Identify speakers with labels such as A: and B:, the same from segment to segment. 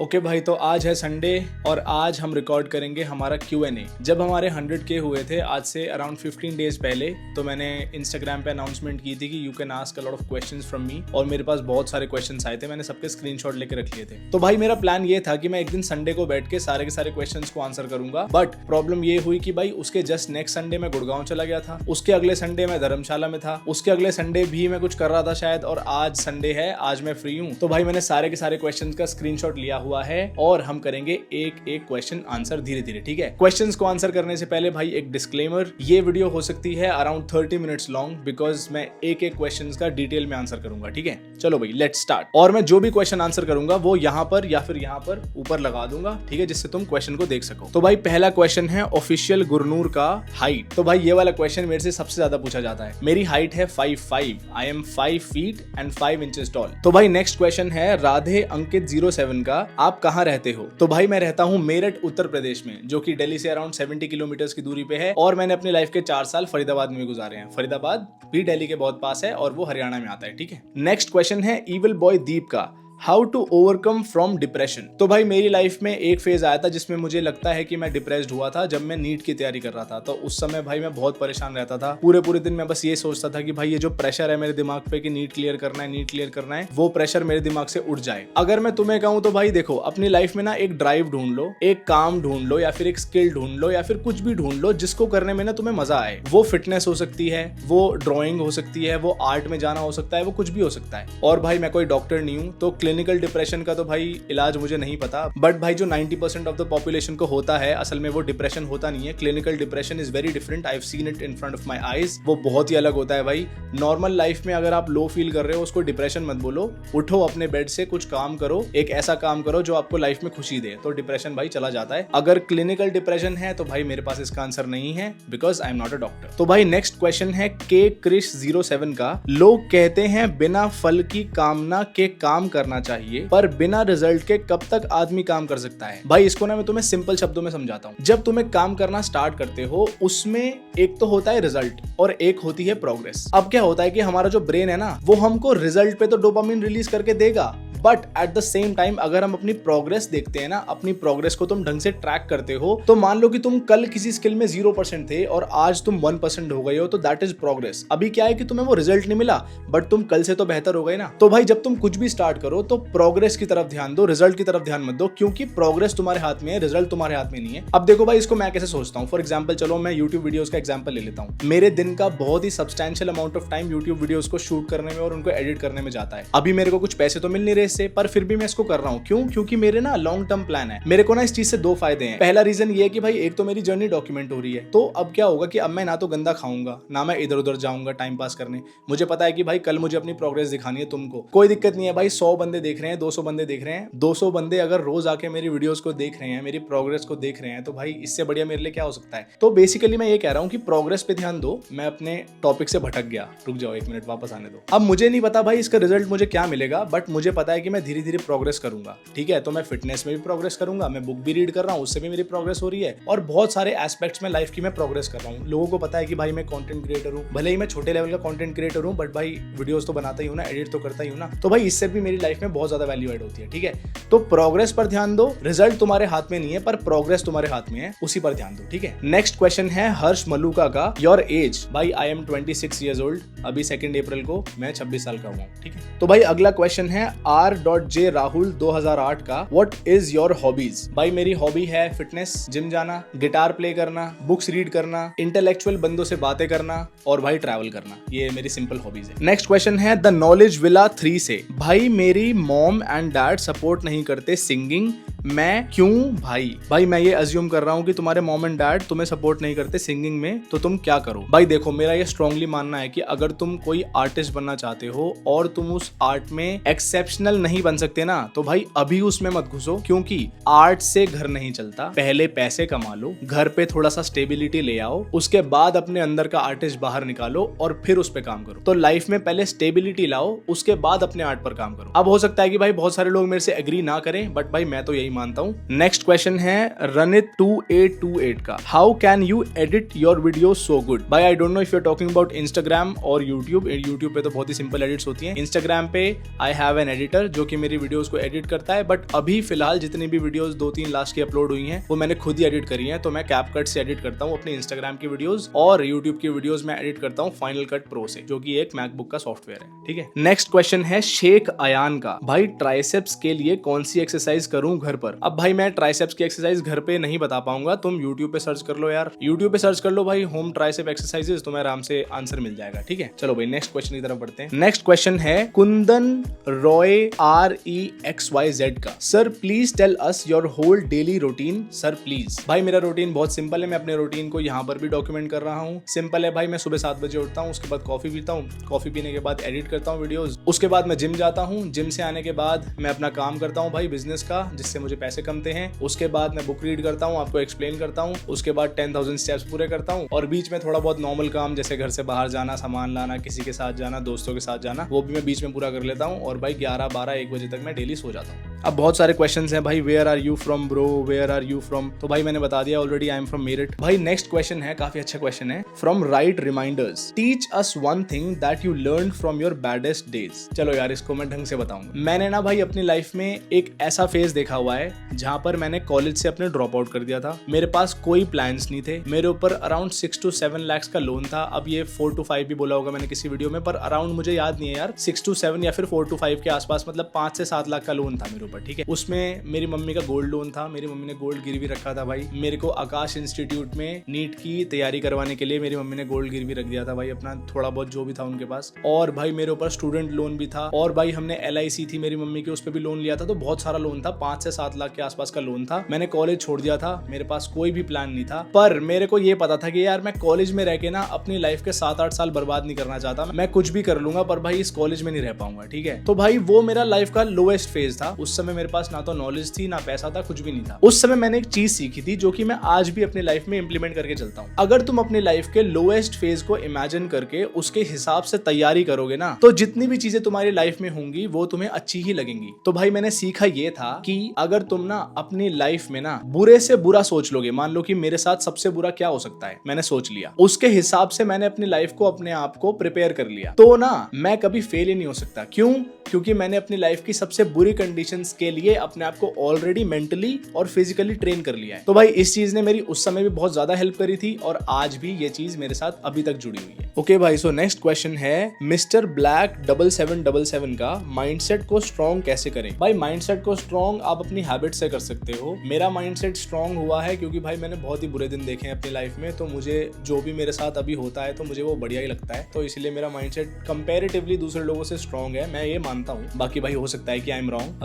A: Okay भाई, तो आज है संडे और आज हम रिकॉर्ड करेंगे हमारा Q&A। जब हमारे 100K हुए थे आज से अराउंड 15 डेज पहले, तो मैंने इंस्टाग्राम पे अनाउंसमेंट की थी कि you can ask a lot of questions from me, और मेरे पास बहुत सारे क्वेश्चंस आए थे। मैंने सबके स्क्रीनशॉट लेके रख लिए थे। तो भाई मेरा प्लान ये था कि मैं एक दिन संडे को बैठ के सारे क्वेश्चंस को आंसर करूंगा, बट प्रॉब्लम ये हुई कि भाई उसके जस्ट नेक्स्ट संडे मैं गुड़गांव चला गया था, उसके अगले संडे मैं धर्मशाला में था, उसके अगले संडे भी मैं कुछ कर रहा था शायद, और आज संडे है, आज मैं फ्री हूँ। तो भाई मैंने सारे के सारे क्वेश्चंस का स्क्रीनशॉट लिया हुआ है और हम करेंगे एक एक क्वेश्चन आंसर धीरे धीरे, ठीक है। क्वेश्चंस को आंसर करने से पहले भाई एक डिस्क्लेमर, ये वीडियो हो सकती है अराउंड 30 मिनट्स लॉन्ग, बिकॉज मैं एक एक क्वेश्चंस का डिटेल में आंसर करूंगा, ठीक है। चलो भाई लेट्स स्टार्ट। और मैं जो भी क्वेश्चन आंसर करूंगा वो यहाँ पर या फिर यहाँ पर ऊपर लगा दूंगा, ठीक है, जिससे तुम क्वेश्चन को देख सको। तो भाई पहला क्वेश्चन है ऑफिशियल गुरनूर का हाइट। तो भाई ये वाला क्वेश्चन मेरे से सबसे ज्यादा पूछा जाता है। मेरी हाइट है 5'5", I am 5 feet and 5 inches tall. तो भाई नेक्स्ट क्वेश्चन है राधे अंकित 07 का, आप कहाँ रहते हो? तो भाई मैं रहता हूँ मेरठ उत्तर प्रदेश में, जो कि दिल्ली से अराउंड 70 किलोमीटर की दूरी पे है, और मैंने अपनी लाइफ के 4 साल फरीदाबाद में गुजारे हैं। फरीदाबाद भी दिल्ली के बहुत पास है और वो हरियाणा में आता है, ठीक है। नेक्स्ट क्वेश्चन है इविल बॉय दीप का, how to overcome from depression. तो भाई मेरी लाइफ में एक फेज आया था जिसमें मुझे लगता है कि मैं डिप्रेस्ड हुआ था, जब मैं नीट की तैयारी कर रहा था। तो उस समय भाई मैं बहुत परेशान रहता था, पूरे दिन मैं बस ये सोचता था कि भाई ये जो प्रेशर है मेरे दिमाग पे कि नीट क्लियर करना है, वो प्रेशर मेरे दिमाग से उठ जाए। अगर मैं तुम्हें कहूँ तो भाई देखो, अपनी लाइफ में ना एक ड्राइव ढूंढ लो, एक काम ढूंढ लो, या फिर एक स्किल ढूंढ लो, या फिर कुछ भी ढूंढ लो जिसको करने में ना तुम्हें मजा आए। वो फिटनेस हो सकती है, वो ड्रॉइंग हो सकती है, वो आर्ट में जाना हो सकता है, वो कुछ भी हो सकता है। और भाई मैं कोई डॉक्टर नहीं हूँ, तो क्लिनिकल डिप्रेशन तो भाई इलाज मुझे नहीं पता, बट भाई जो 90% ऑफ द पॉपुलेशन को होता है, असल में वो डिप्रेशन होता नहीं है। Clinical depression is very different, I have seen it in front of my eyes. वो बहुत ही अलग होता है भाई। नॉर्मल लाइफ में अगर आप लो फील कर रहे हो, उसको डिप्रेशन मत बोलो। उठो अपने बेड से, कुछ काम करो, एक ऐसा काम करो जो आपको लाइफ में खुशी दे, तो डिप्रेशन भाई चला जाता है। अगर क्लिनिकल डिप्रेशन है तो भाई मेरे पास इसका आंसर नहीं है, because I am not a doctor. तो भाई नेक्स्ट क्वेश्चन है के क्रिश 07 का, लोग कहते हैं बिना फल की कामना के काम करना चाहिए, पर बिना रिजल्ट के कब तक आदमी काम कर सकता है? भाई इसको ना मैं तुम्हें सिंपल शब्दों में समझाता हूँ। जब तुम एक काम करना स्टार्ट करते हो, उसमें एक तो होता है रिजल्ट और एक होती है प्रोग्रेस। अब क्या होता है कि हमारा जो ब्रेन है ना, वो हमको रिजल्ट पे तो डोपामिन रिलीज करके देगा, but at the same time अगर हम अपनी प्रोग्रेस देखते हैं ना, अपनी प्रोग्रेस को तुम ढंग से ट्रैक करते हो, तो मान लो कि तुम कल किसी स्किल में 0% थे और आज तुम 1% हो गए हो, तो दैट इज प्रोग्रेस। अभी क्या है कि तुम्हें वो रिजल्ट नहीं मिला, बट तुम कल से तो बेहतर हो गए ना। तो भाई जब तुम कुछ भी स्टार्ट करो तो प्रोग्रेस की तरफ ध्यान दो, रिजल्ट की तरफ ध्यान मत दो, क्योंकि प्रोग्रेस तुम्हारे हाथ में है, रिजल्ट तुम्हारे हाथ में नहीं है। अब देखो भाई, इसको मैं कैसे सोचता हूँ। फॉर एग्जाम्पल चलो मैं यूट्यूब वीडियोस का एग्जाम्पल ले लेता हूँ। मेरे दिन का बहुत ही substantial amount of time YouTube videos को शूट करने में और उनको एडिट करने में जाता है। अभी मेरे को कुछ पैसे तो मिल नहीं रहे इससे, पर फिर भी मैं इसको कर रहा हूँ। क्यों? क्योंकि मेरे ना लॉन्ग टर्म प्लान है। मेरे को ना इस चीज से 2 फायदे हैं। पहला रीजन ये है कि भाई एक तो मेरी जर्नी डॉक्यूमेंट हो रही है, तो अब क्या होगा कि अब मैं ना तो गंदा खाऊंगा, ना मैं इधर उधर जाऊंगा टाइम पास करने। मुझे पता है कि भाई कल मुझे अपनी प्रोग्रेस दिखानी है तुमको, कोई दिक्कत नहीं है भाई। 100 बंदे देख रहे हैं, 200 बंदे देख रहे हैं, 200 बंदे अगर रोज आके मेरी वीडियोस को देख रहे हैं, मेरी प्रोग्रेस को देख रहे हैं, तो भाई इससे बढ़िया मेरे लिए क्या हो सकता है। तो बेसिकली मैं ये कह रहा हूँ कि प्रोग्रेस पे ध्यान दो। मैं अपने टॉपिक से भटक गया, रुक जाओ 1 मिनट, वापस आने दो। अब मुझे नहीं पता भाई इसका रिजल्ट मुझे क्या मिलेगा, बट मुझे पता है कि मैं धीरे धीरे प्रोग्रेस करूंगा, ठीक है। तो मैं फिटनेस में भी प्रोग्रेस करूंगा, मैं बुक भी रीड कर रहा हूँ, उससे भी मेरी प्रोग्रेस हो रही है, और बहुत सारे एस्पेक्ट्स में लाइफ की मैं प्रोग्रेस कर रहा हूँ। लोगों को पता है कि भाई मैं कंटेंट क्रिएटर हूँ, भले ही मैं छोटे लेवल का कंटेंट क्रिएटर हूँ, बट भाई वीडियोस तो बनाता ही हूँ ना, एडिट तो करता ही हूँ ना, तो भाई इससे भी मेरी लाइफ में बहुत ज्यादा वैल्यू ऐड होती है, ठीक है। तो प्रोग्रेस पर ध्यान दो, रिजल्ट तुम्हारे हाथ में नहीं है, पर प्रोग्रेस तुम्हारे हाथ में है, उसी पर ध्यान दो, ठीक है। नेक्स्ट क्वेश्चन है हर्ष मलुका का, योर एज। भाई आई एम 26 ईयर्स ओल्ड, अभी 2 अप्रैल को मैं 26 साल का हुआ, ठीक है। तो भाई अगला क्वेश्चन है R.J राहुल 2008 का, व्हाट इज योर हॉबीज। भाई मेरी हॉबी है फिटनेस, जिम जाना, गिटार प्ले करना, बुक्स रीड करना, इंटेलेक्चुअल बंदों से बातें करना, और भाई ट्रैवल करना। ये मेरी सिंपल हॉबीज है। नेक्स्ट क्वेश्चन है द नॉलेज विला 3 से, भाई मेरी मॉम एंड डैड सपोर्ट नहीं करते सिंगिंग, मैं क्यों? भाई मैं ये अज्यूम कर रहा हूँ कि तुम्हारे मॉम एंड डैड तुम्हें सपोर्ट नहीं करते सिंगिंग में, तो तुम क्या करो? भाई देखो, मेरा ये स्ट्रांगली मानना है कि अगर तुम कोई आर्टिस्ट बनना चाहते हो और तुम उस आर्ट में एक्सेप्शनल नहीं बन सकते ना, तो भाई अभी उसमें मत घुसो, क्योंकि आर्ट से घर नहीं चलता। पहले पैसे कमा लो, घर पे थोड़ा सा स्टेबिलिटी ले आओ, उसके बाद अपने अंदर का आर्टिस्ट बाहर निकालो और फिर उस पे काम करो। तो लाइफ में पहले स्टेबिलिटी लाओ, उसके बाद अपने आर्ट पर काम करो। अब हो सकता है कि भाई बहुत सारे लोग मेरे से एग्री ना करें, बट भाई मैं तो यही मानता हूँ। नेक्स्ट क्वेश्चन है रनित 2828 का, how can you edit your video so good? भाई I don't know if you are talking about Instagram और यूट्यूब। यूट्यूब पे तो बहुत ही सिंपल एडिट्स होती हैं। इंस्टाग्राम पे आई हैव एन एडिटर जो कि मेरी वीडियोस को एडिट करता है, बट अभी फिलहाल जितनी भी वीडियोस 2-3 लास्ट की अपलोड हुई हैं वो मैंने खुद ही एडिट करी हैं। तो मैं कैपकट से एडिट करता हूँ अपनी इंस्टाग्राम की वीडियोस, और यूट्यूब की वीडियोस मैं एडिट करता हूँ फाइनल कट प्रो से, जो कि एक मैकबुक का सॉफ्टवेयर है। ठीक है, नेक्स्ट क्वेश्चन है शेख अयान का, भाई ट्राइसेप्स के लिए कौन सी एक्सरसाइज करूं घर पर? अब भाई मैं ट्राइसेप्स की एक्सरसाइज घर पे नहीं बता पाऊंगा, तुम यूट्यूब पे सर्च कर लो यार, यूट्यूब पे सर्च कर लो भाई होम ट्राइसेप एक्सरसाइजेस, तुम्हें आराम से आंसर मिल जाएगा। ठीक है, चलो भाई नेक्स्ट क्वेश्चन की तरफ बढ़ते हैं। नेक्स्ट क्वेश्चन है कुंदन रॉय REXYZ का, sir please tell us your whole daily routine. Sir please. भाई मेरा रूटीन बहुत सिंपल है, मैं अपने रूटीन को यहाँ पर भी डॉक्यूमेंट कर रहा हूँ। सिंपल है भाई, मैं सुबह 7 बजे उठता हूँ, उसके बाद कॉफी पीता हूँ, कॉफी पीने के बाद एडिट करता हूँ वीडियोस, उसके बाद मैं जिम जाता हूँ, जिम से आने के बाद मैं अपना काम करता हूँ भाई बिजनेस का, जिससे मुझे पैसे कमते हैं, उसके बाद मैं बुक रीड करता हूँ, आपको एक्सप्लेन करता हूँ, उसके बाद 10,000 स्टेप्स पूरे करता हूँ, और बीच में थोड़ा बहुत नॉर्मल काम जैसे घर से बाहर जाना, सामान लाना, किसी के साथ जाना, दोस्तों के साथ जाना, वो भी मैं बीच में पूरा कर लेता हूँ, और भाई 11, 12, 1 बजे तक मैं डेली सो जाता हूँ। अब बहुत सारे क्वेश्चंस हैं भाई, where are you from bro, where are you from? तो भाई मैंने बता दिया already, I am from Meerut. भाई नेक्स्ट क्वेश्चन है, काफी अच्छा क्वेश्चन है, from right reminders, teach us one thing that you learn from your baddest days. चलो यार इसको मैं ढंग से बताऊंगा। मैंने ना भाई अपनी लाइफ में एक ऐसा फेज देखा हुआ है जहां पर मैंने कॉलेज से अपने ड्रॉप आउट कर दिया था, मेरे पास कोई प्लान्स नहीं थे, मेरे ऊपर अराउंड 6 to 7 लाख का लोन था। अब ये 4 to 5 भी बोला होगा मैंने किसी वीडियो में, पर अराउंड मुझे याद नहीं है यार, 6 to 7 या फिर 4 to 5 के आसपास, मतलब 5 से 7 लाख का लोन था मेरे ऊपर। ठीक है, उसमें मेरी मम्मी का गोल्ड लोन था, मेरी मम्मी ने गोल्ड गिरवी रखा था भाई। मेरे को आकाश इंस्टीट्यूट में नीट की तैयारी करवाने के लिए मेरी मम्मी ने गोल्ड गिरवी रख दिया था भाई, अपना थोड़ा बहुत जो भी था उनके पास। और भाई मेरे ऊपर स्टूडेंट लोन भी था, और भाई हमने LIC थी मेरी मम्मी की, उस पर भी लोन लिया था। तो बहुत सारा लोन था, 5 से 7 लाख के आसपास का लोन था। मैंने कॉलेज छोड़ दिया था, मेरे पास कोई भी प्लान नहीं था, पर मेरे को ये पता था कि यार मैं कॉलेज में रह के ना अपनी लाइफ के 7-8 साल बर्बाद नहीं करना चाहता। मैं कुछ भी कर लूंगा पर भाई इस कॉलेज में नहीं रह पाऊंगा। ठीक है, तो भाई वो मेरा लाइफ का लोएस्ट फेज था। उस समय मेरे पास ना तो नॉलेज थी, ना पैसा था, कुछ भी नहीं था। उस समय मैंने एक चीज सीखी थी जो कि मैं आज भी अपनी लाइफ में इंप्लीमेंट करके चलता हूँ। अगर तुम अपनी लाइफ के लोएस्ट फेज को इमेजिन करके उसके हिसाब से तैयारी करोगे ना, तो जितनी भी चीजें तुम्हारी लाइफ में होंगी वो तुम्हें अच्छी ही लगेंगी। तो भाई मैंने सीखा ये था कि अगर तुम ना अपनी लाइफ में ना बुरे से बुरा सोच लोगे, मान लो कि मेरे साथ सबसे बुरा क्या हो सकता है, मैंने सोच लिया, उसके हिसाब से मैंने अपनी लाइफ को, अपने आप को प्रिपेयर कर लिया, तो ना मैं कभी फेल ही नहीं हो सकता। क्यों? क्योंकि मैंने अपनी लाइफ की सबसे बुरी कंडीशंस के लिए अपने आप को ऑलरेडी मेंटली और फिजिकली ट्रेन कर लिया है। तो भाई इस चीज ने मेरी उस समय भी बहुत ज्यादा हेल्प करी थी, और आज भी ये चीज मेरे साथ अभी तक जुड़ी हुई है। ओके भाई, सो नेक्स्ट क्वेश्चन है मिस्टर ब्लैक 7777 का, माइंडसेट को स्ट्रॉन्ग कैसे करें? भाई माइंडसेट को स्ट्रॉन्ग आप अपनी हैबिट से कर सकते हो। मेरा माइंडसेट स्ट्रॉन्ग हुआ है क्योंकि भाई मैंने बहुत ही बुरे दिन देखे हैं अपनी लाइफ में, तो मुझे जो भी मेरे साथ अभी होता है तो मुझे वो बढ़िया ही लगता है, तो इसलिए मेरा माइंडसेट कंपैरेटिवली दूसरे लोगों से स्ट्रॉन्ग है, मैं ये मानता हूँ। बाकी भाई हो सकता है कि आई एम रॉन्ग,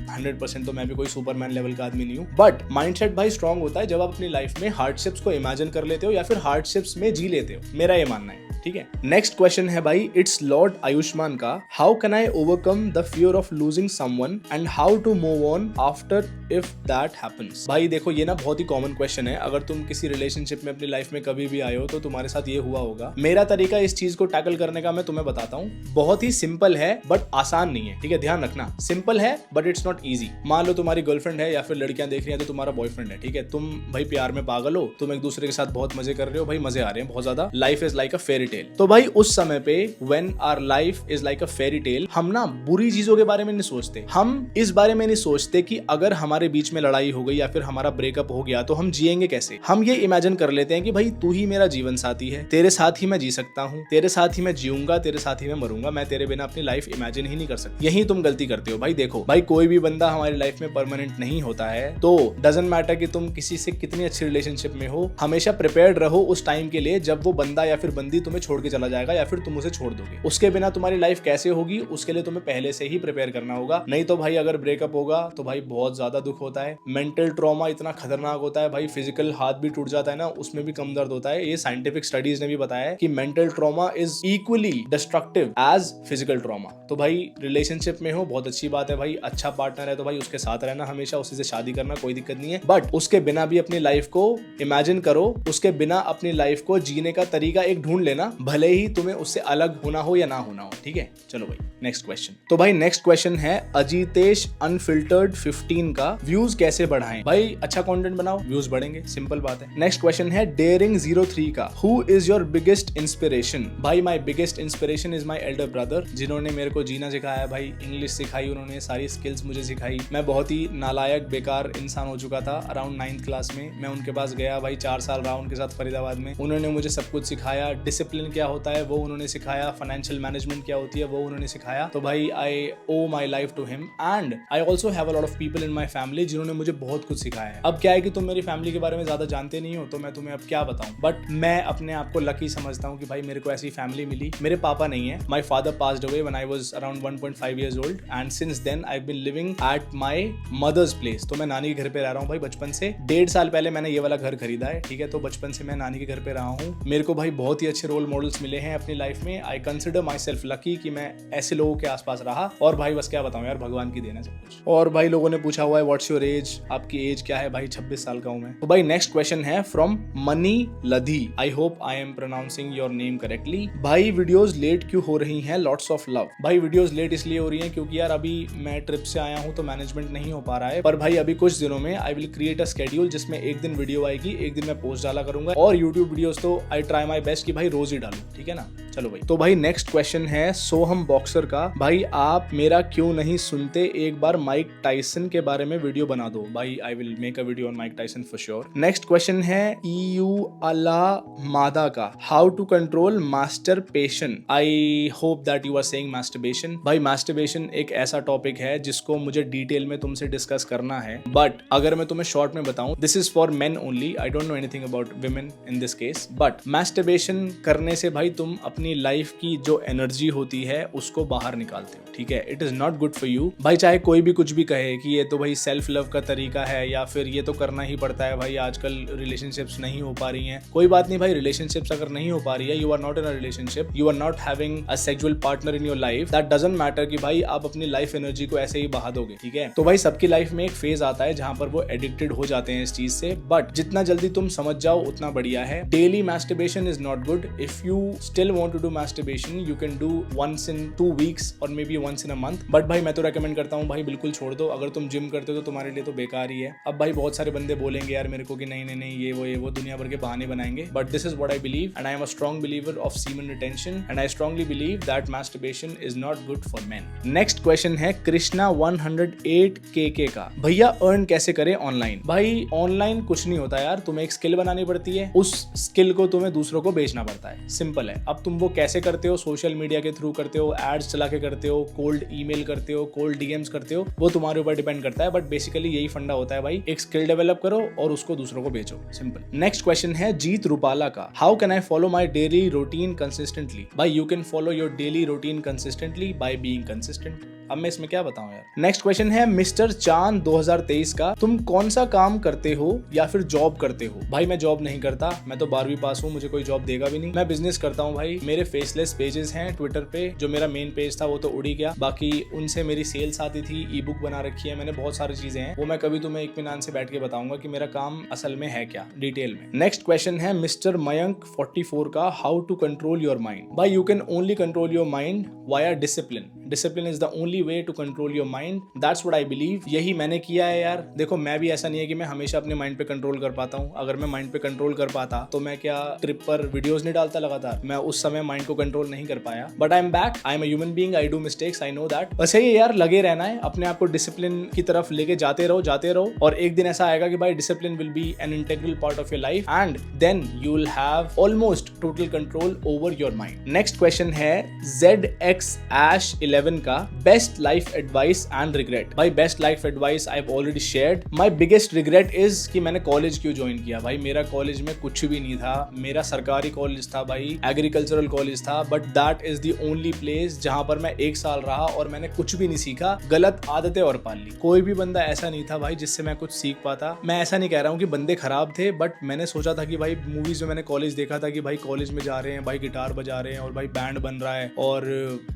A: 100% तो मैं भी कोई सुपरमैन लेवल का आदमी नहीं हूँ, बट माइंडसेट भाई स्ट्रॉन्ग होता है जब आप अपनी लाइफ में हार्डशिप्स को इमेजिन कर लेते हो या फिर हार्डशिप्स में जी लेते हो, मेरा ये मानना है। ठीक है, नेक्स्ट क्वेश्चन है भाई, इट्स लॉर्ड आयुष्मान का, how can I overcome the fear of losing someone and how to move on after if that happens? भाई देखो ये ना बहुत ही कॉमन क्वेश्चन है। अगर तुम किसी रिलेशनशिप में अपनी लाइफ में कभी भी आए हो तो तुम्हारे साथ ये हुआ होगा। मेरा तरीका इस चीज को टैकल करने का मैं तुम्हें बताता हूँ, बहुत ही सिंपल है बट आसान नहीं है। ठीक है, ध्यान रखना, सिंपल है बट इट्स नॉट ईजी। मान लो तुम्हारी गर्लफ्रेंड है या फिर लड़कियां देख रही है तो तुम्हारा बॉयफ्रेंड है। ठीक है, तुम भाई प्यार में पागल हो, तुम एक दूसरे के साथ बहुत मजे कर रहे हो, भाई मजे आ रहे हैं बहुत ज्यादा, life is like a fairy tale. तो भाई उस समय पे when our life is like a fairy tale, हम ना बुरी चीजों के बारे में नहीं सोचते, हम इस बारे में नहीं सोचते कि अगर हमारे बीच में लड़ाई हो गई या फिर हमारा ब्रेकअप हो गया तो हम जिएंगे कैसे। हम ये इमेजिन कर लेते हैं कि भाई तू ही मेरा जीवन साथी है, तेरे साथ ही मैं जी सकता हूँ, तेरे साथ ही मैं जीऊंगा, तेरे साथ ही मैं मरूंगा, मैं तेरे बिना अपनी लाइफ इमेजिन ही नहीं कर सकती। यही तुम गलती करते हो भाई। देखो भाई कोई भी बंदा हमारी लाइफ में परमानेंट नहीं होता है, तो डजंट मैटर कि तुम किसी से कितनी अच्छी रिलेशनशिप में हो, हमेशा प्रिपेयर्ड रहो उस टाइम के लिए जब वो बंदा या फिर बंदी तुम्हें छोड़ के चला जाएगा या फिर तुम उसे छोड़ दोगे। उसके बिना तुम्हारी लाइफ कैसे होगी, उसके लिए तुम्हें पहले से ही प्रिपेयर करना होगा। नहीं तो भाई अगर ब्रेकअप होगा तो भाई बहुत ज्यादा दुख होता है, मेंटल ट्रॉमा इतना खतरनाक होता है भाई, फिजिकल हाथ भी टूट जाता है ना, उसमें भी कम दर्द होता है। ये साइंटिफिक स्टडीज ने भी बताया है कि mental trauma is equally destructive as physical trauma. तो भाई रिलेशनशिप में हो बहुत अच्छी बात है भाई, अच्छा पार्टनर है तो भाई उसके साथ रहना, हमेशा उसी से शादी करना, कोई दिक्कत नहीं है, बट उसके बिना भी अपनी लाइफ को इमेजिन करो, उसके बिना अपनी लाइफ को जीने का तरीका एक ढूंढ लेना भले ही तुम्हें उससे अलग होना हो या ना होना हो, ठीक है। चलो भाई नेक्स्ट क्वेश्चन। तो भाई नेक्स्ट क्वेश्चन है अजीतेश अनफिल्टर्ड 15 का, व्यूज कैसे बढ़ाएं? भाई अच्छा कंटेंट बनाओ, व्यूज बढ़ेंगे, सिंपल बात है। नेक्स्ट क्वेश्चन है डेयरिंग 03 का, who is your biggest inspiration? भाई my biggest inspiration is my elder brother, जिन्होंने मेरे को जीना सिखाया भाई, इंग्लिश सिखाई उन्होंने, सारी स्किल्स मुझे सिखाई। मैं बहुत ही नालायक बेकार इंसान हो चुका था अराउंड 9th क्लास में, मैं उनके पास गया भाई, 4 साल रहा उनके साथ फरीदाबाद में। उन्होंने मुझे सब कुछ सिखाया, डिसिप्लिन क्या होता है वो उन्होंने सिखाया, फाइनेंशियल मैनेजमेंट क्या होती है वो उन्होंने सिखाया। तो भाई I owe my life to him and I also have a lot of people in my family जिन्होंने मुझे बहुत कुछ सिखाया है। अब क्या है कि तुम मेरी फैमिली के बारे में ज्यादा जानते नहीं हो तो मैं तुम्हें अब क्या बताऊं, बट मैं अपने आप को लकी समझता हूं कि भाई मेरे को ऐसी फैमिली मिली। मेरे पापा नहीं है, my father passed away when I was around 1.5 years old and since then I have been living at my mother's place. तो मैं नानी के घर पे रह रहा हूँ भाई बचपन से। 1.5 साल पहले मैंने ये वाला घर खरीदा है, ठीक है। तो बचपन से मैं नानी के घर पे रहा हूँ। मेरे को भाई बहुत ही अच्छे रोल मॉडल्स मिले हैं अपनी लाइफ में। I consider my self lucky कि मैं ऐसे लोगों के आसपास रहा। और भाई बस क्या बताऊं यार, भगवान की देन है सब कुछ। और भाई लोगों ने पूछा हुआ है व्हाट्स योर एज, आपकी एज क्या है? भाई 26 साल का हूं मैं। तो भाई नेक्स्ट क्वेश्चन है from Mani Ladhi, I hope I am pronouncing your name correctly. भाई वीडियोस लेट क्यों हो रही हैं? Lots of love. भाई वीडियोस लेट इसलिए हो रही हैं क्योंकि यार अभी मैं ट्रिप से आया हूं तो मैनेजमेंट नहीं हो पा रहा है। पर भाई अभी कुछ दिनों में I will create a schedule जिसमें एक दिन वीडियो आएगी, एक दिन मैं पोस्ट डाला करूंगा। और यूट्यूब वीडियोस तो आई ट्राई माई बेस्ट कि भाई रोज ही डालूं, ठीक है ना। चलो भाई, तो भाई नेक्स्ट क्वेश्चन है सोहम बॉक्सर का, भाई आप मेरा क्यों नहीं सुनते, एक बार माइक टाइसन के बारे में वीडियो बना दो। भाई I will make a video on Mike Tyson for sure. Next question है ईयू अला मादा का, how to control masturbation. I hope that you are saying masturbation. भाई मास्टरबेशन एक ऐसा टॉपिक है जिसको मुझे डिटेल में तुमसे डिस्कस करना है, बट अगर मैं तुम्हें शॉर्ट में बताऊं, this is for main only, I don't know anything about women in this case. But masturbation करने से भाई तुम अपनी लाइफ की जो एनर्जी होती है उसको बाहर निकालते हो, ठीक है। It is not good for you. भाई चाहे कोई भी कुछ भी कहे कि ये तो भाई सेल्फ लव का तरीका है या फिर ये तो करना ही पड़ता है, भाई आजकल रिलेशनशिप्स नहीं हो पा रही हैं, कोई बात नहीं भाई, रिलेशनशिप्स अगर नहीं हो पा रही है, you are not in a relationship, you are not having a sexual partner in your life, that doesn't matter कि भाई आप अपनी लाइफ एनर्जी को ऐसे ही बहा दोगे, ठीक है। तो भाई सबकी लाइफ में एक फेज आता है जहां पर वो एडिक्टेड हो जाते हैं इस चीज से, बट जितना जल्दी तुम समझ जाओ उतना बढ़िया है। Daily masturbation is not good. If you still want to do masturbation you can do once in 2 weeks और maybe once in a month, but भाई मैं तो रेकमेंड करता हूँ भाई बिल्कुल छोड़ दो। अगर तुम जिम करते हो तो तुम्हारे लिए तो बेकार ही है। अब भाई बहुत सारे बंदे बोलेंगे यार मेरे को कि नहीं नहीं नहीं ये वो दुनिया भर के बहाने बनाएंगे, but this is what I believe and I am a strong believer of semen retention and I strongly believe that masturbation is not good for main. Next question है कृष्णा 108KK का, भैया अर्न कैसे करें ऑनलाइन? भाई online कुछ नहीं होता यार, तुम्हें एक स्किल बनानी पड़ती है, उस स्किल को तुम्हें दूसरों को बेचना पड़ता है, सिंपल है। अब तुम वो कैसे करते हो, सोशल मीडिया के थ्रू करते हो, एड्स चला के करते हो, कोल्ड ईमेल करते हो, कोल्ड डीएम्स करते हो, वो तुम्हारे ऊपर डिपेंड करता है, बट बेसिकली यही फंडा होता है भाई, एक स्किल डेवलप करो और उसको दूसरों को बेचो, सिंपल। नेक्स्ट क्वेश्चन है जीत रूपाला का, how can I follow my daily routine consistently? भाई you can follow your daily routine consistently by being consistent. अब मैं इसमें क्या बताऊं यार। नेक्स्ट क्वेश्चन है मिस्टर चांद 2023 का, तुम कौन सा काम करते हो या फिर जॉब करते हो? भाई मैं जॉब नहीं करता, मैं तो 12वीं पास हूँ, मुझे कोई जॉब देगा भी नहीं। मैं बिजनेस करता हूँ भाई। मेरे फेसलेस पेजेस हैं ट्विटर पे, जो मेरा मेन पेज था वो तो उड़ ही गया, बाकी उनसे मेरी सेल्स आती थी, ई बुक बना रखी है मैंने, बहुत सारी चीजें हैं, वो मैं कभी तुम्हें इत्मीनान से बैठ के बताऊंगा कि मेरा काम असल में है क्या, डिटेल में। नेक्स्ट क्वेश्चन है मिस्टर मयंक 44 का, how to control your mind? भाई you can only control your mind via discipline. Discipline is the only way to control your mind, that's what I believe. यही मैंने किया है यार। देखो मैं भी ऐसा नहीं है कि मैं हमेशा अपने माइंड पे कंट्रोल कर पाता हूँ। अगर मैं माइंड पे कंट्रोल कर पाता तो मैं क्या ट्रिप पर वीडियोस नहीं डालता लगातार? मैं उस समय माइंड को कंट्रोल नहीं कर पाया, but I am back, I am a human being, I do mistakes, I know that. बस यही यार, लगे रहना है, अपने आप को डिसिप्लिन की तरफ लेके जाते रहो और एक दिन ऐसा आएगा कि भाई discipline will be an integral part of your life and then you will have almost total control over your mind. Next question है ZXAsh11 का, best life advice and regret? भाई best life advice I have already shared. My biggest regret is कि मैंने college क्यों join किया। भाई मेरा college में कुछ भी नहीं था, मेरा सरकारी कॉलेज था भाई, एग्रीकल्चरल कॉलेज था, but that is the only place जहां पर मैं 1 साल रहा और मैंने कुछ भी नहीं सीखा, गलत आदतें और पाल ली। कोई भी बंदा ऐसा नहीं था भाई जिससे मैं कुछ सीख पाता। मैं ऐसा नहीं कह रहा हूँ कि बंदे खराब थे, बट मैंने सोचा था कि भाई मूवीज में मैंने कॉलेज देखा था कि भाई कॉलेज में जा रहे हैं, भाई गिटार बजा रहे हैं और भाई बैंड बन रहा है और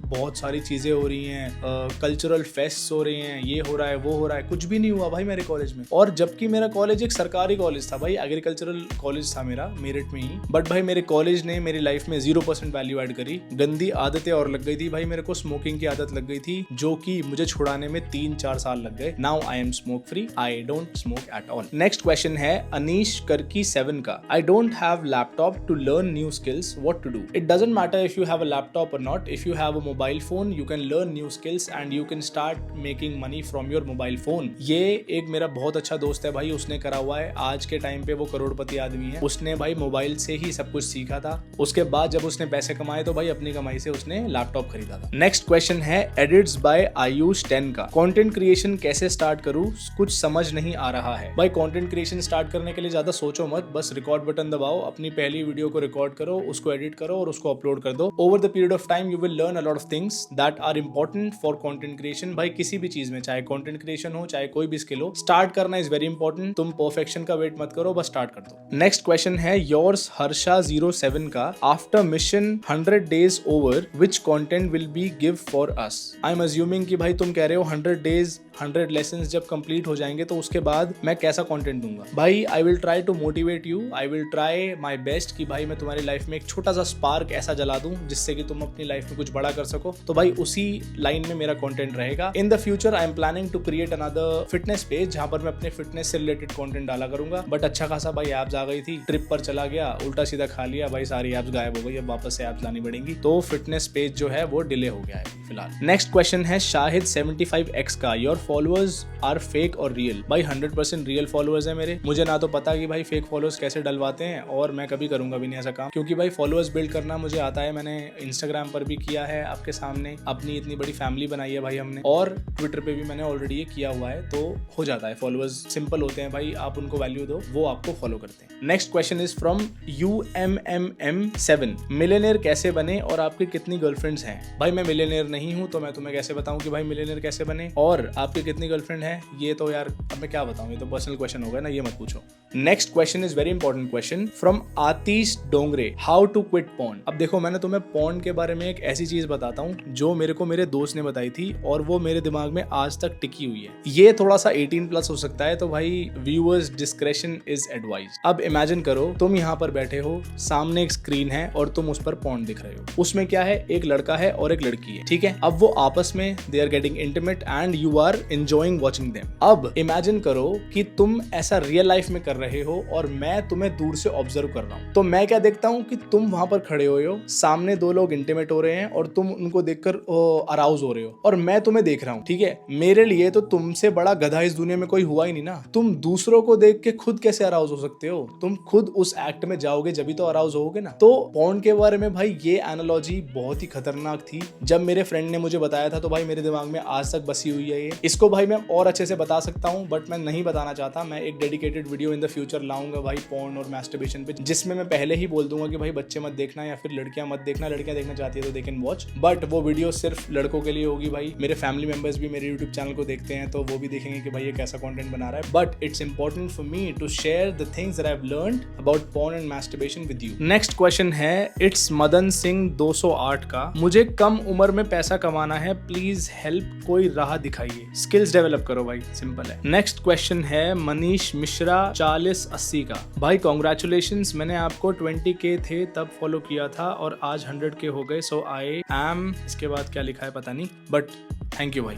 A: बहुत सारी चीजें चीजें हो रही हैं, कल्चरल फेस्ट हो रहे हैं, ये हो रहा है वो हो रहा है, कुछ भी नहीं हुआ भाई मेरे कॉलेज में। और जबकि मेरा कॉलेज एक सरकारी कॉलेज था भाई, एग्रीकल्चरल कॉलेज था मेरा, मेरिट में ही। बट भाई मेरे कॉलेज ने मेरी लाइफ में 0% वैल्यू ऐड करी। गंदी आदतें और लग गई थी भाई, मेरे को स्मोकिंग की आदत लग गई थी, जो कि मुझे छुड़ाने में 3-4 साल लग गए। Now I am smoke free, I don't smoke at all. Next question है अनीश करकी 7 का। I don't have laptop to learn new skills, what to do? It doesn't matter if you have a laptop और not, if you have a mobile phone you can learn new skills and you can start making money from your mobile phone. ये एक मेरा बहुत अच्छा दोस्त है भाई, उसने करा हुआ है। आज के टाइम पे वो करोड़पति आदमी है। उसने भाई मोबाइल से ही सब कुछ सीखा था। उसके बाद जब उसने पैसे कमाए तो भाई अपनी कमाई से उसने लैपटॉप खरीदा था। नेक्स्ट क्वेश्चन है एडिट्स बाय आयुष 10 का। कंटेंट क्रिएशन कैसे स्टार्ट करूं, कुछ समझ नहीं आ रहा है। भाई कंटेंट क्रिएशन स्टार्ट करने के लिए ज्यादा सोचो मत, बस रिकॉर्ड बटन दबाओ, अपनी पहली वीडियो को रिकॉर्ड करो, उसको एडिट करो और उसको अपलोड कर दो। Over the period of time you will learn a lot of things that are important for content creation. भाई किसी भी चीज में, चाहे कंटेंट क्रिएशन हो चाहे कोई भी स्किल हो, स्टार्ट करना इज वेरी इंपॉर्टेंट। तुम परफेक्शन का वेट मत करो, बस स्टार्ट कर दो। नेक्स्ट क्वेश्चन है योर्स हर्षा 07 का। After mission 100 days over, which content will be give for us? I am assuming कि भाई तुम कह रहे हो 100 days 100 लेसन्स जब कंप्लीट हो जाएंगे तो उसके बाद मैं कैसा कंटेंट दूंगा। भाई I will try to motivate you, I will try my best कि भाई मैं तुम्हारी लाइफ में एक छोटा सा स्पार्क ऐसा जला दूं जिससे कि तुम अपनी लाइफ में कुछ बड़ा कर सको। तो भाई उसी लाइन में मेरा कंटेंट रहेगा। In the future I am planning to create another fitness page जहां पर मैं अपने फिटनेस से रिलेटेड कंटेंट डाला करूंगा। बट अच्छा खासा भाई एप्स आ गई थी, ट्रिप पर चला गया, उल्टा सीधा खा लिया भाई, सारी एप्स गायब हो गई, अब वापस से एप्स लानी पड़ेंगी। तो फिटनेस पेज जो है वो डिले हो गया है फिलहाल। नेक्स्ट क्वेश्चन है शाहिद 75x का। योर फॉलोअर्स आर फेक और रियल? भाई 100% रियल फॉलोअर्स है मेरे। मुझे ना तो पता कि भाई फेक फॉलोअर्स कैसे डलवाते हैं और मैं कभी करूंगा भी नहीं ऐसा काम, क्योंकि भाई फॉलोअर्स बिल्ड करना मुझे आता है। मैंने इंस्टाग्राम पर भी किया है आपके सामने, अपनी इतनी बड़ी फैमिली बनाई है भाई हमने, और ट्विटर पे भी मैंने ऑलरेडी ये किया हुआ है, तो हो जाता है। फॉलोअर्स सिंपल होते हैं भाई, आप उनको वैल्यू दो, वो आपको फॉलो करते हैं। Next question is from UMMM7। Millionaire कैसे बने और आपकी कितनी गर्लफ्रेंड्स हैं? भाई मैं मिलियनेयर नहीं हूं तो मैं तुम्हें कैसे बताऊं कि भाई मिलियनेयर कैसे बने, और आपकी कितनी गर्लफ्रेंड है ये तो यार अब मैं क्या बताऊं, ये तो पर्सनल क्वेश्चन होगा ना, ये मत पूछो। Next question is very important question from Atish Dongre. How to quit porn? अब देखो मैंने तुम्हें पॉर्न के बारे में एक ऐसी चीज बताता हूं जो मेरे को मेरे दोस्त ने बताई थी और वो मेरे दिमाग में आज तक टिकी हुई है। ये थोड़ा सा 18+ हो सकता है, तो भाई व्यूअर्स डिस्क्रेशन इज एडवाइज। अब इमेजिन करो तुम यहाँ पर बैठे हो, सामने एक स्क्रीन है और तुम उस पर पॉर्न दिख रहे हो। उसमें क्या है, एक लड़का है और एक लड़की है, ठीक है। अब वो आपस में they are getting intimate and you are enjoying watching them. अब इमेजिन करो कि तुम ऐसा रियल लाइफ में कर रहे हो और मैं तुम्हें दूर से ऑब्जर्व कर रहा हूँ। तो मैं क्या देखता हूँ कि तुम वहां पर खड़े हुए हो, सामने दो लोग इंटीमेट हो रहे हैं और तुम उनको देखकर अराउज हो रहे हो, और मैं तुम्हें देख रहा हूँ, ठीक है। मेरे लिए तो तुमसे बड़ा गधा इस दुनिया में कोई हुआ ही नहीं ना। तुम दूसरों को देख के खुद कैसे अराउज हो सकते हो? तुम खुद उस एक्ट में जाओगे जब भी तो अराउज होगे ना। तो पॉर्न के बारे में भाई ये एनालॉजी बहुत ही खतरनाक थी। जब मेरे फ्रेंड ने मुझे बताया था तो भाई मेरे दिमाग में आज तक बसी हुई है ये। इसको भाई मैं और अच्छे से बता सकता हूँ बट मैं नहीं बताना चाहता। मैं एक dedicated video in the future लाऊंगा भाई पॉर्न और मैस्टरबेशन पे, जिसमें मैं पहले ही बोल दूंगा कि भाई बच्चे मत देखना या फिर लड़कियां मत देखना। लड़कियां देखना चाहती है तो दे कैन वॉच, बट वो वीडियो सिर्फ लड़कों के लिए होगी। भाई मेरे फैमिली मेंबर्स भी मेरे यूट्यूब चैनल को देखते हैं तो वो भी देखेंगे कि भाई ये कैसा कंटेंट बना रहा है। But it's important for me to share the things that I have learned about porn and masturbation with you. Next question है इट्स मदन सिंह 208 का। मुझे कम उम्र में पैसा कमाना है, प्लीज हेल्प, कोई राह दिखाइए। स्किल्स डेवलप करो भाई, सिंपल है। नेक्स्ट क्वेश्चन है मनीष मिश्रा 4080 का। भाई कॉन्ग्रेचुलेशंस, मैंने आपको 20K थे तब फॉलो किया था और आज 100K हो गए, सो आई एम, इसके बाद क्या लिखा है पता नहीं, बट थैंक यू भाई।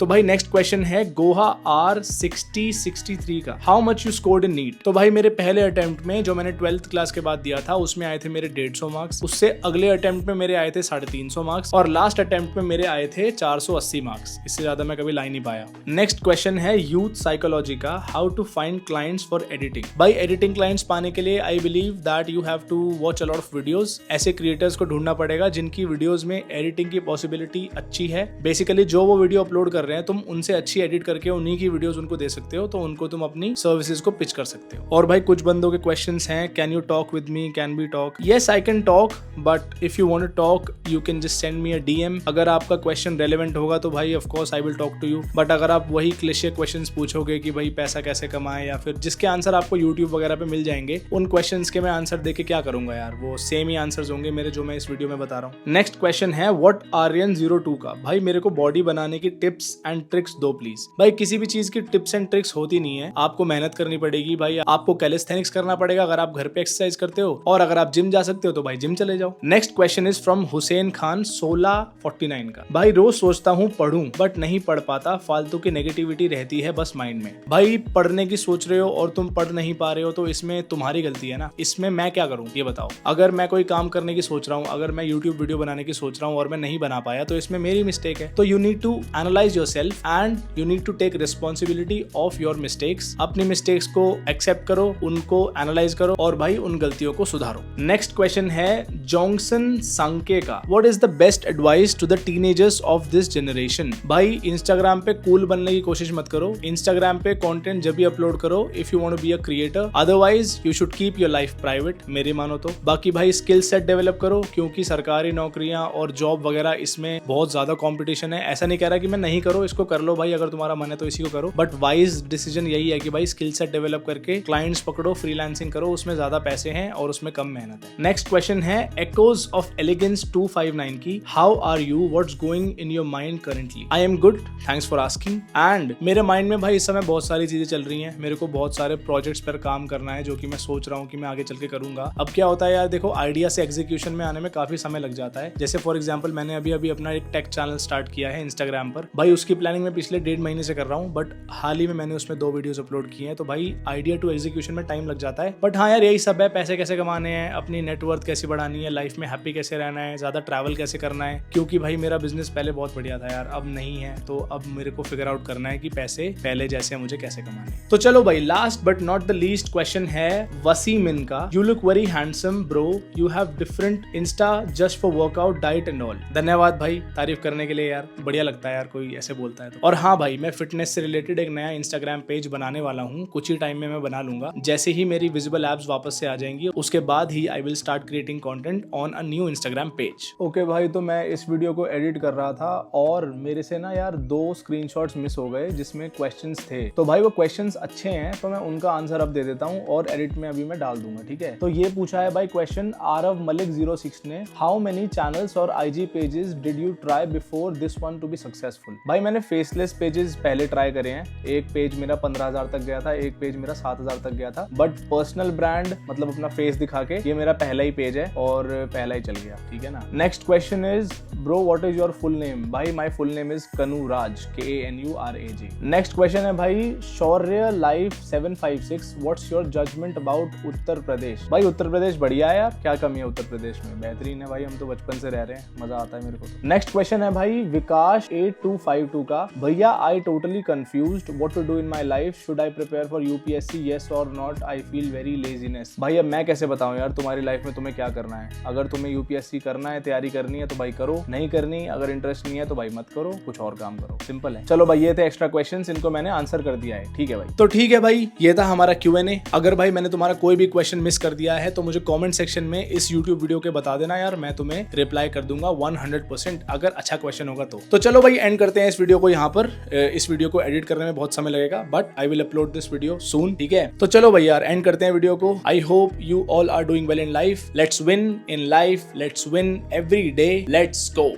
A: तो भाई नेक्स्ट क्वेश्चन है गोहा R6063 का। How much you scored in NEET? तो भाई मेरे पहले अटेम्प्ट में जो मैंने 12th क्लास के बाद दिया था उसमें आए थे मेरे 150 मार्क्स, उससे अगले अटेम्प्ट में मेरे आए थे 350 मार्क्स, और लास्ट अटेम्प्ट में मेरे आए थे 480 मार्क्स। इससे ज्यादा मैं कभी ला ही नहीं पाया। नेक्स्ट क्वेश्चन है यूथ साइकोलॉजी का। How to find clients for editing? भाई एडिटिंग क्लाइंट्स पाने के लिए I believe that you have to watch a lot of videos. ऐसे क्रिएटर्स को ढूंढना पड़ेगा जिनकी वीडियोस में एडिटिंग की पॉसिबिलिटी अच्छी है। बेसिकली जो वो वीडियो अपलोड कर रहे हैं, तुम उनसे अच्छी एडिट करके उन्हीं की वीडियोस उनको दे सकते हो, तो उनको तुम अपनी सर्विसेज को पिच कर सकते हो। और भाई कुछ बंदों के क्वेश्चंस हैं, can you talk with me, can we talk? Yes I can talk, but if you want to talk you can just send me a DM. अगर आपका क्वेश्चन रेलेवेंट होगा तो भाई of course I will talk to you. But अगर आप वही cliché questions पूछोगे कि भाई पैसा कैसे कमाएं, या फिर जिसके आंसर आपको यूट्यूब वगैरह पे मिल जाएंगे, उन क्वेश्चंस के मैं आंसर देके क्या करूंगा यार, वो सेम ही आंसर्स होंगे मेरे जो मैं इस वीडियो में बता रहा हूँ। नेक्स्ट क्वेश्चन है व्हाट Aryan02 का, भाई मेरे को बॉडी बनाने की टिप्स एंड ट्रिक्स दो प्लीज। भाई किसी भी चीज की टिप्स एंड ट्रिक्स होती नहीं है, आपको मेहनत करनी पड़ेगी भाई, आपको कैलिस्थेनिक्स करना पड़ेगा अगर आप घर पे एक्सरसाइज करते हो, और अगर आप जिम जा सकते हो तो भाई जिम चले जाओ। Next question is from Hussain Khan 1649 का, भाई रोज सोचता हूँ पढ़ूं बट नहीं पढ़ पाता, फालतू की नेगेटिविटी रहती है बस माइंड में। भाई पढ़ने की सोच रहे हो और तुम पढ़ नहीं पा रहे हो तो इसमें तुम्हारी गलती है ना, इसमें मैं क्या करूं ये बताओ। अगर मैं कोई काम करने की सोच रहा हूं, अगर मैं यूट्यूब वीडियो बनाने की सोच रहा हूं और मैं नहीं बना पाया तो इसमें मेरी मिस्टेक है। तो you need to analyse yourself and you need to take responsibility of your mistakes. अपनी मिस्टेक्स को एक्सेप्ट करो, उनको एनालाइज करो और भाई उन गलतियों को सुधारो। नेक्स्ट क्वेश्चन है जॉन्सन सांके का, what is the best advice to the teenagers of this generation? भाई इंस्टाग्राम पे कूल बनने की कोशिश मत करो, इंस्टाग्राम पे कंटेंट जब भी अपलोड करो if you want to be a creator, otherwise you should keep your life private, मेरी मानो तो। बाकी भाई स्किल सेट डेवलप करो, क्योंकि सरकारी नौकरियां और जॉब वगैरह इसमें बहुत ज्यादा कंपटीशन है। ऐसा नहीं कह रहा कि मैं नहीं करो, इसको कर लो भाई, अगर तुम्हारा मन है तो इसी को करो, बट वाइज डिसीजन यही है कि भाई स्किल सेट डेवलप करके क्लाइंट्स पकड़ो, फ्रीलांसिंग करो, उसमें ज्यादा पैसे हैं और उसमें कम मेहनत है। नेक्स्ट क्वेश्चन है एक्ोज ऑफ एलिगेंस 259 की, how are you, what's going in your mind currently? I am good, thanks for asking. And मेरे माइंड में भाई इस समय बहुत सारी चीजें चल रही हैं, मेरे को बहुत सारे प्रोजेक्ट्स पर काम करना है जो कि मैं सोच रहा हूँ कि मैं आगे चल के करूंगा। अब क्या होता है यार, देखो आइडिया से एग्जीक्यूशन में आने में काफी समय लग जाता है। जैसे फॉर एग्जांपल मैंने अभी अपना एक टेक चैनल स्टार्ट किया है इंस्टाग्राम पर, भाई उसकी प्लानिंग मैं पिछले 1.5 महीने से कर रहा हूँ, बट हाल ही में मैंने उसमें 2 वीडियोस अपलोड किए हैं, तो भाई आइडिया टू एग्जीक्यूशन में टाइम लग जाता है। बट हाँ यार यही सब है, पैसे कैसे कमाने हैं, अपनी नेटवर्थ कैसे बढ़ानी है, लाइफ में हैप्पी कैसे रहना है, ज्यादा ट्रैवल कैसे करना है, क्योंकि भाई मेरा बिजनेस पहले बहुत बढ़िया था यार, अब नहीं है, तो अब मेरे को फिगर आउट करना है कि पैसे पहले जैसे मुझे कैसे कमाने। तो चलो भाई last but not the least question है वसीमिन का, you look very handsome bro, you have different Insta just for workout diet and all. धन्यवाद भाई तारीफ करने के लिए यार, बढ़िया लगता है यार कोई ऐसे बोलता है तो। और हाँ भाई मैं फिटनेस से रिलेटेड एक नया इंस्टाग्राम पेज बनाने वाला हूँ, कुछ ही टाइम में मैं बना लूंगा। जैसे ही मेरी विजिबल एप्स वापस से आ जाएंगी उसके बाद ही I will start creating content on a new Instagram page. Okay भाई, तो मैं इस वीडियो को एडिट कर रहा था और मेरे से ना यार 2 स्क्रीनशॉट्स मिस हो गए जिसमें क्वेश्चंस थे, तो भाई वो क्वेश्चंस अच्छे हैं तो मैं उनका आंसर अब दे देता हूँ और एडिट में अभी मैं डाल दूंगा, ठीक है। तो ये पूछा है भाई क्वेश्चन आरव मलिक 06 ने, हाउ मेनी चैनल्स और IG pages did you try before this one to be successful? भाई मैंने फेसलेस पेजेस पहले ट्राई करे हैं, एक पेज मेरा 15,000 तक गया था, एक पेज मेरा 7,000 तक गया था, बट पर्सनल ब्रांड मतलब अपना फेस दिखा के ये मेरा पहला ही पेज है और पहला ही चल गया, ठीक है ना। Next question is bro what is your full name? भाई my full name is Kanu Raj, KANURAJ। Next question है भाई Shaurya life 756, what's your judgement about Uttar Pradesh? भाई उत्तर प्रदेश बढ़िया है यार, क्या कमी है उत्तर प्रदेश में, बेहतरीन है भाई, हम तो बचपन से रह रहे हैं, मजा आता है मेरे को तो। नेक्स्ट क्वेश्चन है भाई विकास 8252 का, भैया I totally confused what to do in my life, should I prepare for UPSC yes और not, I feel very laziness. भाई अब मैं कैसे बताऊं यार तुम्हारी लाइफ में तुम्हें क्या करना है, अगर तुम्हें UPSC करना है, तैयारी करनी है तो भाई करो, नहीं करनी अगर इंटरेस्ट नहीं है तो भाई मत करो, कुछ और काम करो, सिंपल है। चलो भाई ये थे एक्स्ट्रा क्वेश्चंस, इनको मैंने आंसर कर दिया है, ठीक है भाई। तो ठीक है भाई ये था हमारा Q&A। अगर भाई मैंने तुम्हारा कोई भी क्वेश्चन मिस कर दिया है तो मुझे कमेंट सेक्शन में इस YouTube वीडियो के बता देना यार, मैं तुम्हें रिप्लाई कर दूंगा 100% अगर अच्छा क्वेश्चन होगा तो चलो भाई एंड करते हैं इस वीडियो को यहाँ पर। इस वीडियो को एडिट करने में बहुत समय लगेगा but I will upload this video सून, ठीक है। तो चलो भाई यार एंड करते हैं वीडियो को। I hope you all are doing well in life, let's win in life, let's win every day, let's go.